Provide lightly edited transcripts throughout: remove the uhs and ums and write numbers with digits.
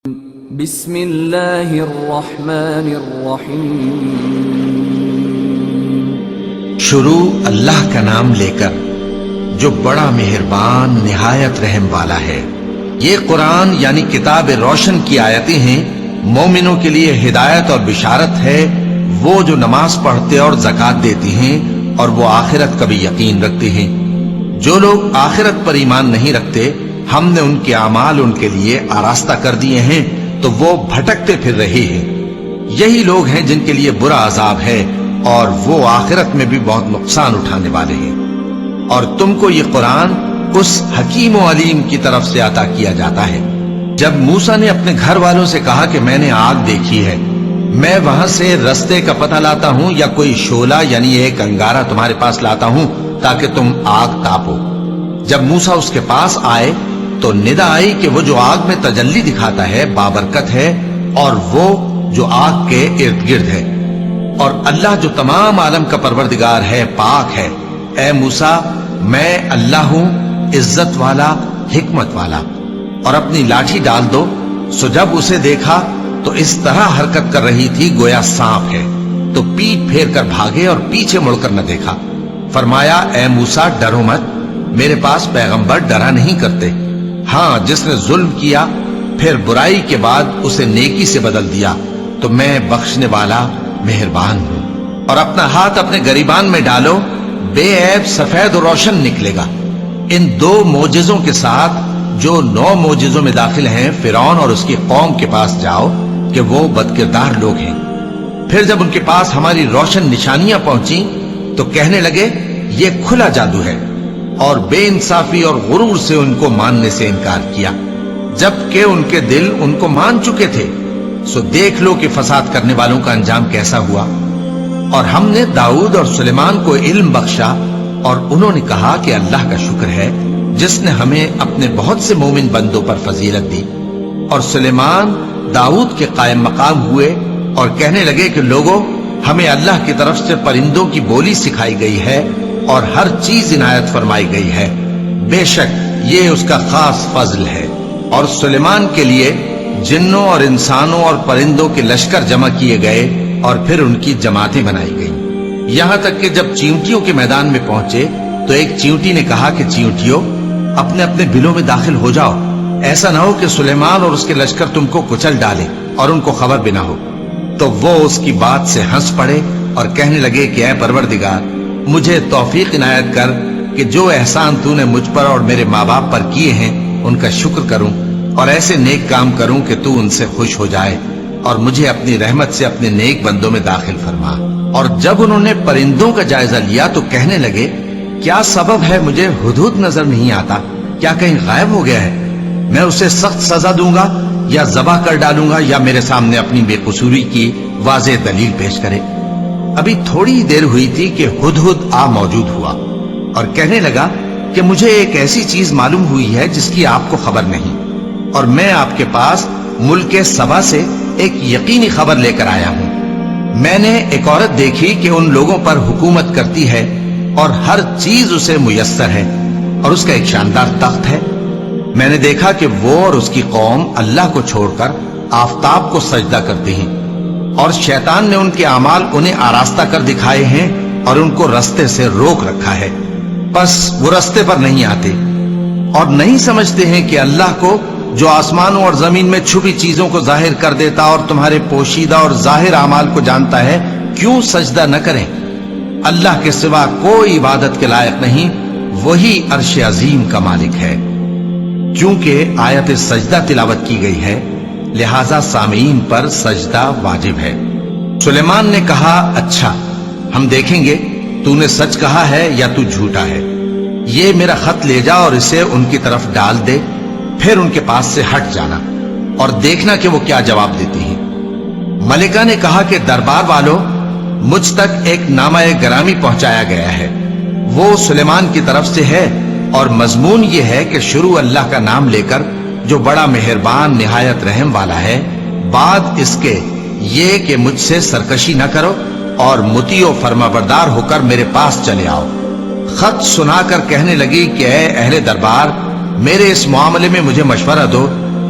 بسم اللہ الرحمن الرحیم۔ شروع اللہ کا نام لے کر جو بڑا مہربان نہایت رحم والا ہے۔ یہ قرآن یعنی کتاب روشن کی آیتیں ہیں، مومنوں کے لیے ہدایت اور بشارت ہے، وہ جو نماز پڑھتے اور زکوٰۃ دیتے ہیں اور وہ آخرت کا بھی یقین رکھتے ہیں۔ جو لوگ آخرت پر ایمان نہیں رکھتے، ہم نے ان کے اعمال ان کے لیے آراستہ کر دیے ہیں تو وہ بھٹکتے پھر رہے ہیں۔ یہی لوگ ہیں جن کے لیے برا عذاب ہے اور وہ آخرت میں بھی بہت نقصان اٹھانے والے ہیں۔ اور تم کو یہ قرآن اس حکیم و علیم کی طرف سے عطا کیا جاتا ہے۔ جب موسیٰ نے اپنے گھر والوں سے کہا کہ میں نے آگ دیکھی ہے، میں وہاں سے رستے کا پتہ لاتا ہوں یا کوئی شعلہ یعنی ایک انگارہ تمہارے پاس لاتا ہوں تاکہ تم آگ تاپو۔ جب موسیٰ اس کے پاس آئے تو ندا آئی کہ وہ جو آگ میں تجلی دکھاتا ہے بابرکت ہے، اور وہ جو آگ کے ارد گرد ہے، اور اللہ جو تمام عالم کا پروردگار ہے پاک ہے۔ اے موسیٰ، میں اللہ ہوں، عزت والا، حکمت والا، اور اپنی لاٹھی ڈال دو۔ سو جب اسے دیکھا تو اس طرح حرکت کر رہی تھی گویا سانپ ہے، تو پیٹ پھیر کر بھاگے اور پیچھے مڑ کر نہ دیکھا۔ فرمایا، اے موسیٰ، ڈرو مت، میرے پاس پیغمبر ڈرا نہیں کرتے۔ ہاں، جس نے ظلم کیا پھر برائی کے بعد اسے نیکی سے بدل دیا تو میں بخشنے والا مہربان ہوں۔ اور اپنا ہاتھ اپنے گریبان میں ڈالو، بے عیب سفید و روشن نکلے گا۔ ان دو معجزوں کے ساتھ جو 9 معجزوں میں داخل ہیں، فرعون اور اس کی قوم کے پاس جاؤ کہ وہ بدکردار لوگ ہیں۔ پھر جب ان کے پاس ہماری روشن نشانیاں پہنچی تو کہنے لگے یہ کھلا جادو ہے، اور بے انصافی اور غرور سے ان کو ماننے سے انکار کیا، جبکہ ان کے دل ان کو مان چکے تھے۔ سو دیکھ لو کہ فساد کرنے والوں کا انجام کیسا ہوا۔ اور ہم نے داؤد اور سلیمان کو علم بخشا، اور انہوں نے کہا کہ اللہ کا شکر ہے جس نے ہمیں اپنے بہت سے مومن بندوں پر فضیلت دی۔ اور سلیمان داؤد کے قائم مقام ہوئے اور کہنے لگے کہ لوگوں، ہمیں اللہ کی طرف سے پرندوں کی بولی سکھائی گئی ہے اور ہر چیز عنایت فرمائی گئی ہے، بے شک یہ اس کا خاص فضل ہے۔ اور سلیمان کے لیے جنوں اور انسانوں اور پرندوں کے لشکر جمع کیے گئے اور پھر ان کی جماعتیں بنائی گئیں، یہاں تک کہ جب چیونٹیوں کے میدان میں پہنچے تو ایک چیونٹی نے کہا کہ چیونٹیوں، اپنے اپنے بلوں میں داخل ہو جاؤ، ایسا نہ ہو کہ سلیمان اور اس کے لشکر تم کو کچل ڈالے اور ان کو خبر بھی نہ ہو۔ تو وہ اس کی بات سے ہنس پڑے اور کہنے لگے کہ اے پروردگار، مجھے توفیق عنایت کر کہ جو احسان تو نے مجھ پر اور میرے ماں باپ پر کیے ہیں ان کا شکر کروں، اور ایسے نیک کام کروں کہ تو ان سے خوش ہو جائے، اور مجھے اپنی رحمت سے اپنے نیک بندوں میں داخل فرما۔ اور جب انہوں نے پرندوں کا جائزہ لیا تو کہنے لگے کیا سبب ہے مجھے ہدہد نظر نہیں آتا؟ کیا کہیں غائب ہو گیا ہے؟ میں اسے سخت سزا دوں گا یا ذبح کر ڈالوں گا، یا میرے سامنے اپنی بے قصوری کی واضح دلیل پیش کرے۔ ابھی تھوڑی دیر ہوئی تھی کہ ہدہد آ موجود ہوا اور کہنے لگا کہ مجھے ایک ایسی چیز معلوم ہوئی ہے جس کی آپ کو خبر نہیں، اور میں آپ کے پاس ملک سبا سے ایک یقینی خبر لے کر آیا ہوں۔ میں نے ایک عورت دیکھی کہ ان لوگوں پر حکومت کرتی ہے اور ہر چیز اسے میسر ہے، اور اس کا ایک شاندار تخت ہے۔ میں نے دیکھا کہ وہ اور اس کی قوم اللہ کو چھوڑ کر آفتاب کو سجدہ کرتے ہیں، اور شیطان نے ان کے اعمال انہیں آراستہ کر دکھائے ہیں اور ان کو رستے سے روک رکھا ہے، بس وہ رستے پر نہیں آتے، اور نہیں سمجھتے ہیں کہ اللہ کو جو آسمانوں اور زمین میں چھپی چیزوں کو ظاہر کر دیتا اور تمہارے پوشیدہ اور ظاہر اعمال کو جانتا ہے، کیوں سجدہ نہ کریں؟ اللہ کے سوا کوئی عبادت کے لائق نہیں، وہی عرش عظیم کا مالک ہے۔ چونکہ آیت سجدہ تلاوت کی گئی ہے لہذا سامعین پر سجدہ واجب ہے۔ سلیمان نے کہا اچھا، ہم دیکھیں گے تو نے سچ کہا ہے یا تو جھوٹا ہے۔ یہ میرا خط لے جا اور اسے ان کی طرف ڈال دے، پھر ان کے پاس سے ہٹ جانا اور دیکھنا کہ وہ کیا جواب دیتی ہیں۔ ملکہ نے کہا کہ دربار والوں، مجھ تک ایک نامہ گرامی پہنچایا گیا ہے، وہ سلیمان کی طرف سے ہے، اور مضمون یہ ہے کہ شروع اللہ کا نام لے کر جو بڑا مہربان نہایت رحم والا ہے، بعد اس کے یہ کہ مجھ سے سرکشی نہ کرو اور مطیع و فرما بردار ہو کر میرے پاس چلے آؤ۔ خط سنا کر کہنے لگی کہ اے اہل دربار، میرے اس معاملے میں مجھے مشورہ دو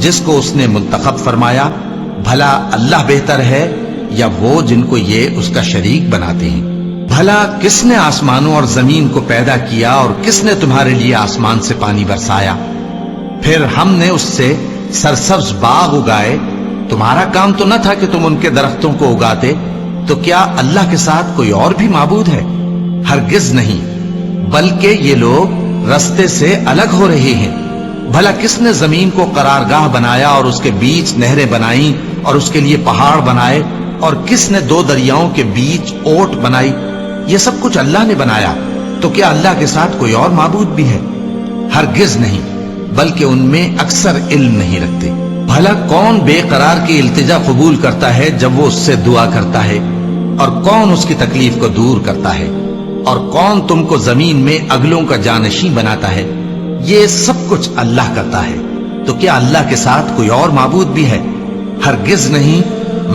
جس کو اس نے منتخب فرمایا، بھلا اللہ بہتر ہے یا وہ جن کو یہ اس کا شریک بناتے ہیں؟ بھلا کس نے آسمانوں اور زمین کو پیدا کیا اور کس نے تمہارے لیے آسمان سے پانی برسایا؟ پھر ہم نے اس سے سرسبز باغ اگائے، تمہارا کام تو نہ تھا کہ تم ان کے درختوں کو اگاتے؟ تو کیا اللہ کے ساتھ کوئی اور بھی معبود ہے؟ ہرگز نہیں، بلکہ یہ لوگ رستے سے الگ ہو رہے ہیں۔ بھلا کس نے زمین کو قرارگاہ بنایا اور اس کے بیچ نہریں بنائیں اور اس کے لیے پہاڑ بنائے، اور کس نے دو دریاؤں کے بیچ اوٹ بنائی؟ یہ سب کچھ اللہ نے بنایا، تو کیا اللہ کے ساتھ کوئی اور معبود بھی ہے؟ ہرگز نہیں، بلکہ ان میں اکثر علم نہیں رکھتے۔ بھلا کون بے قرار کی التجا قبول کرتا ہے جب وہ اس سے دعا کرتا ہے، اور کون اس کی تکلیف کو دور کرتا ہے، اور کون تم کو زمین میں اگلوں کا جانشین بناتا ہے؟ یہ سب کچھ اللہ کرتا ہے، تو کیا اللہ کے ساتھ کوئی اور معبود بھی ہے؟ ہرگز نہیں،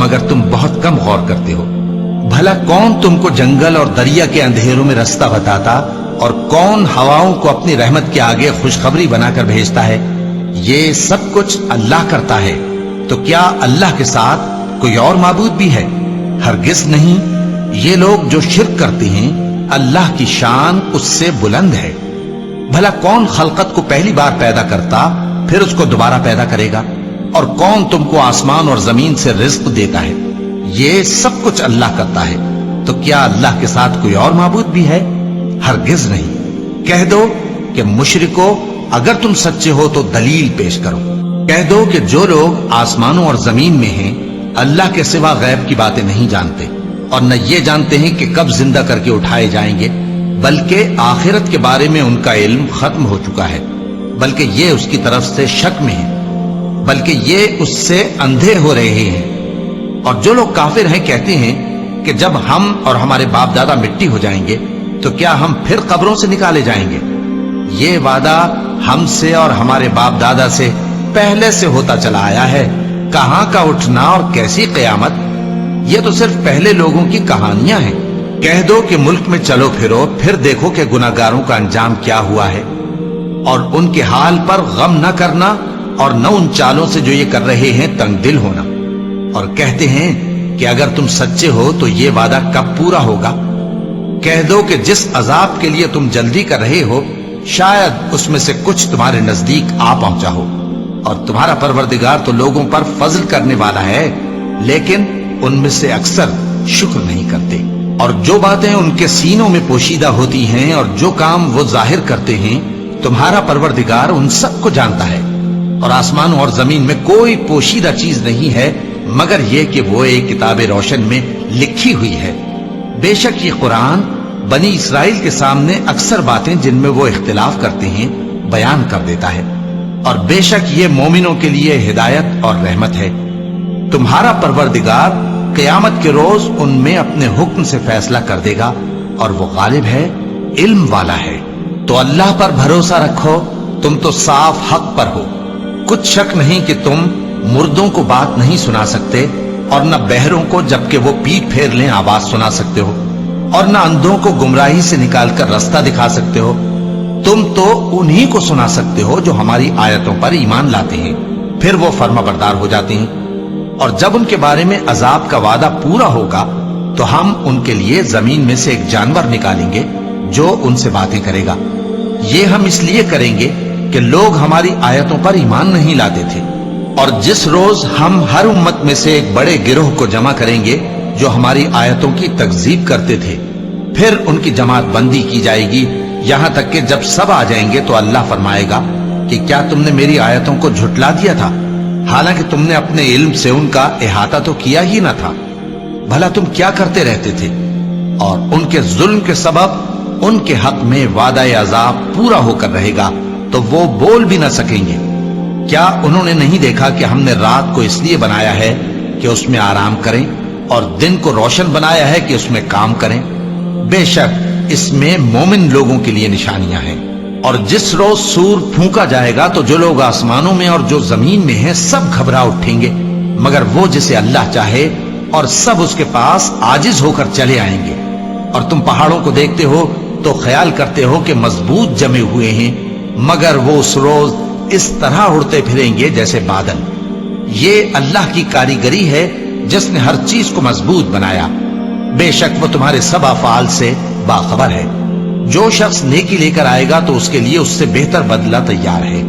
مگر تم بہت کم غور کرتے ہو۔ بھلا کون تم کو جنگل اور دریا کے اندھیروں میں رستہ بتاتا، اور کون ہواؤں کو اپنی رحمت کے آگے خوشخبری بنا کر بھیجتا ہے؟ یہ سب کچھ اللہ کرتا ہے، تو کیا اللہ کے ساتھ کوئی اور معبود بھی ہے؟ ہرگز نہیں، یہ لوگ جو شرک کرتے ہیں اللہ کی شان اس سے بلند ہے۔ بھلا کون خلقت کو پہلی بار پیدا کرتا پھر اس کو دوبارہ پیدا کرے گا؟ اور کون تم کو آسمان اور زمین سے رزق دیتا ہے؟ یہ سب کچھ اللہ کرتا ہے، تو کیا اللہ کے ساتھ کوئی اور معبود بھی ہے؟ ہرگز نہیں۔ کہہ دو کہ مشرکو، اگر تم سچے ہو تو دلیل پیش کرو۔ کہہ دو کہ جو لوگ آسمانوں اور زمین میں ہیں اللہ کے سوا غیب کی باتیں نہیں جانتے، اور نہ یہ جانتے ہیں کہ کب زندہ کر کے اٹھائے جائیں گے، بلکہ آخرت کے بارے میں ان کا علم ختم ہو چکا ہے، بلکہ یہ اس کی طرف سے شک میں ہے، بلکہ یہ اس سے اندھے ہو رہے ہیں۔ اور جو لوگ کافر ہیں کہتے ہیں کہ جب ہم اور ہمارے باپ دادا مٹی ہو جائیں گے تو کیا ہم پھر قبروں سے نکالے جائیں گے؟ یہ وعدہ ہم سے اور ہمارے باپ دادا سے پہلے سے ہوتا چلا آیا ہے، کہاں کا اٹھنا اور کیسی قیامت؟ یہ تو صرف پہلے لوگوں کی کہانیاں ہیں۔ کہہ دو کہ ملک میں چلو پھرو، پھر دیکھو کہ گناہگاروں کا انجام کیا ہوا ہے، اور ان کے حال پر غم نہ کرنا، اور نہ ان چالوں سے جو یہ کر رہے ہیں تنگ دل ہونا۔ اور کہتے ہیں کہ اگر تم سچے ہو تو یہ وعدہ کب پورا ہوگا؟ کہہ دو کہ جس عذاب کے لیے تم جلدی کر رہے ہو شاید اس میں سے کچھ تمہارے نزدیک آ پہنچا ہو، اور تمہارا پروردگار تو لوگوں پر فضل کرنے والا ہے، لیکن ان میں سے اکثر شکر نہیں کرتے۔ اور جو باتیں ان کے سینوں میں پوشیدہ ہوتی ہیں اور جو کام وہ ظاہر کرتے ہیں تمہارا پروردگار ان سب کو جانتا ہے۔ اور آسمانوں اور زمین میں کوئی پوشیدہ چیز نہیں ہے مگر یہ کہ وہ ایک کتاب روشن میں لکھی ہوئی ہے۔ بے شک یہ قرآن بنی اسرائیل کے سامنے اکثر باتیں جن میں وہ اختلاف کرتے ہیں بیان کر دیتا ہے، اور بے شک یہ مومنوں کے لیے ہدایت اور رحمت ہے۔ تمہارا پروردگار قیامت کے روز ان میں اپنے حکم سے فیصلہ کر دے گا، اور وہ غالب ہے، علم والا ہے۔ تو اللہ پر بھروسہ رکھو، تم تو صاف حق پر ہو۔ کچھ شک نہیں کہ تم مردوں کو بات نہیں سنا سکتے، اور نہ بہروں کو جبکہ وہ پیٹ پھیر لیں آواز سنا سکتے ہو، اور نہ اندھوں کو گمراہی سے نکال کر رستہ دکھا سکتے ہو۔ تم تو انہی کو سنا سکتے ہو جو ہماری آیتوں پر ایمان لاتے ہیں، پھر وہ فرما بردار ہو جاتے ہیں۔ اور جب ان کے بارے میں عذاب کا وعدہ پورا ہوگا تو ہم ان کے لیے زمین میں سے ایک جانور نکالیں گے جو ان سے باتیں کرے گا۔ یہ ہم اس لیے کریں گے کہ لوگ ہماری آیتوں پر ایمان نہیں لاتے تھے۔ اور جس روز ہم ہر امت میں سے ایک بڑے گروہ کو جمع کریں گے جو ہماری آیتوں کی تکذیب کرتے تھے، پھر ان کی جماعت بندی کی جائے گی، یہاں تک کہ جب سب آ جائیں گے تو اللہ فرمائے گا کہ کیا تم نے میری آیتوں کو جھٹلا دیا تھا، حالانکہ تم نے اپنے علم سے ان کا احاطہ تو کیا ہی نہ تھا؟ بھلا تم کیا کرتے رہتے تھے؟ اور ان کے ظلم کے سبب ان کے حق میں وعدہ عذاب پورا ہو کر رہے گا تو وہ بول بھی نہ سکیں گے۔ کیا انہوں نے نہیں دیکھا کہ ہم نے رات کو اس لیے بنایا ہے کہ اس میں آرام کریں، اور دن کو روشن بنایا ہے کہ اس میں کام کریں؟ بے شک اس میں مومن لوگوں کے لیے نشانیاں ہیں۔ اور جس روز سور پھونکا جائے گا تو جو لوگ آسمانوں میں اور جو زمین میں ہیں سب گھبرا اٹھیں گے، مگر وہ جسے اللہ چاہے، اور سب اس کے پاس عاجز ہو کر چلے آئیں گے۔ اور تم پہاڑوں کو دیکھتے ہو تو خیال کرتے ہو کہ مضبوط جمے ہوئے ہیں، مگر وہ اس روز اس طرح اڑتے پھریں گے جیسے بادل۔ یہ اللہ کی کاریگری ہے جس نے ہر چیز کو مضبوط بنایا، بے شک وہ تمہارے سب افعال سے باخبر ہے۔ جو شخص نیکی لے کر آئے گا تو اس کے لیے اس سے بہتر بدلہ تیار ہے،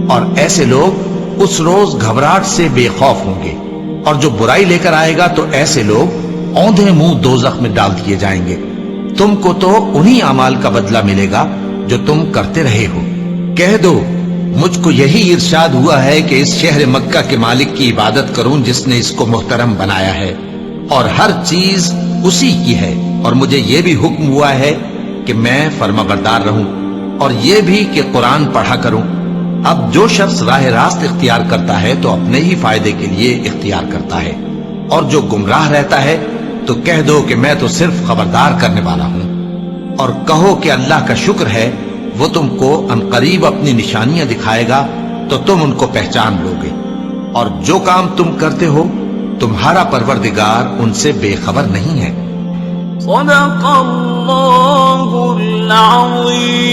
اور ایسے لوگ اس روز گھبراہٹ سے بے خوف ہوں گے، اور جو برائی لے کر آئے گا تو ایسے لوگ اوندھے منہ دوزخ میں ڈال دیے جائیں گے۔ تم کو تو انہی اعمال کا بدلہ ملے گا جو تم کرتے رہے ہو۔ کہہ دو مجھ کو یہی ارشاد ہوا ہے کہ اس شہر مکہ کے مالک کی عبادت کروں جس نے اس کو محترم بنایا ہے، اور ہر چیز اسی کی ہے، اور مجھے یہ بھی حکم ہوا ہے کہ میں فرما بردار رہوں، اور یہ بھی کہ قرآن پڑھا کروں۔ اب جو شخص راہ راست اختیار کرتا ہے تو اپنے ہی فائدے کے لیے اختیار کرتا ہے، اور جو گمراہ رہتا ہے تو کہہ دو کہ میں تو صرف خبردار کرنے والا ہوں۔ اور کہو کہ اللہ کا شکر ہے، وہ تم کو عنقریب اپنی نشانیاں دکھائے گا تو تم ان کو پہچان لو گے، اور جو کام تم کرتے ہو تمہارا پروردگار ان سے بے خبر نہیں ہے۔ صدق اللہ العظیم۔